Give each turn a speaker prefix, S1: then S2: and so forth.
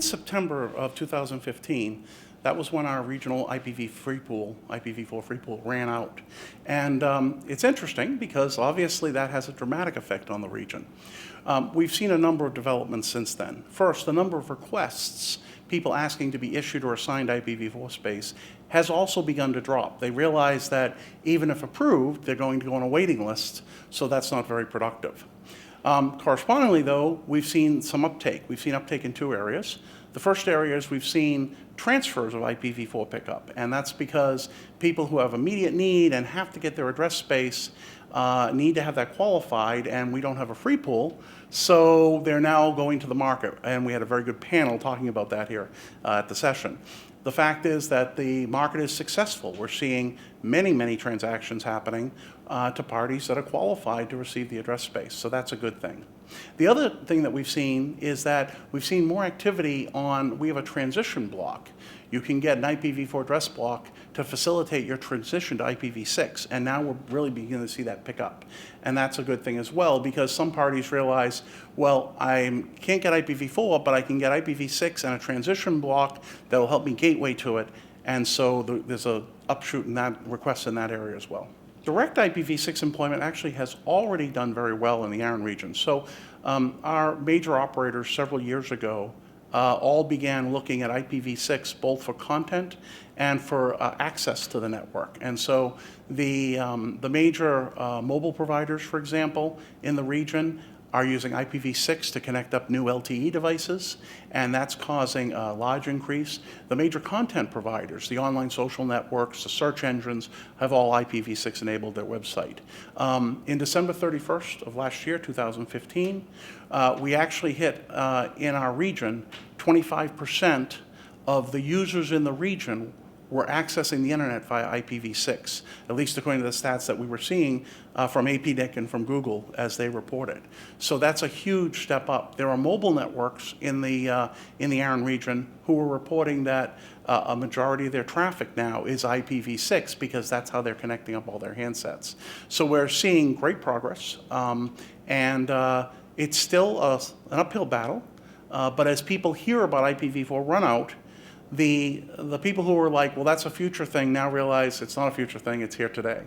S1: September of 2015, that was when our regional IPv4 free pool ran out. And it's interesting because obviously that has a dramatic effect on the region. We've seen a number of developments since then. First, the number of requests, people asking to be issued or assigned IPv4 space, has also begun to drop. They realize that even if approved, they're going to go on a waiting list, so that's not very productive. Correspondingly, though, we've seen some uptake. We've seen uptake in two areas. The first area is we've seen transfers of IPv4 pickup, and that's because people who have immediate need and have to get their address space need to have that qualified, and we don't have a free pool, so they're now going to the market, and we had a very good panel talking about that here at the session. The fact is that the market is successful. We're seeing many, many transactions happening to parties that are qualified to receive the address space, so that's a good thing. The other thing that we've seen is that we've seen more activity on, we have a transition block. You can get an IPv4 address block to facilitate your transition to IPv6, and now we're really beginning to see that pick up. And that's a good thing as well, because some parties realize, well, I can't get IPv4, but I can get IPv6 and a transition block that will help me gateway to it, and so there's a upshoot in that request in that area as well. Direct IPv6 employment actually has already done very well in the ARIN region. So our major operators several years ago all began looking at IPv6 both for content and for access to the network. And so the major mobile providers, for example, in the region are using IPv6 to connect up new LTE devices, and that's causing a large increase. The major content providers, the online social networks, the search engines, have all IPv6 enabled their website. In December 31st of last year, 2015, we actually hit, in our region, 25% of the users in the region were accessing the internet via IPv6, at least according to the stats that we were seeing from APNIC and from Google as they reported. So that's a huge step up. There are mobile networks in the ARIN region who are reporting that a majority of their traffic now is IPv6 because that's how they're connecting up all their handsets. So we're seeing great progress, and it's still an uphill battle, but as people hear about IPv4 runout, the people who were like, well, that's a future thing, now realize it's not a future thing, it's here today.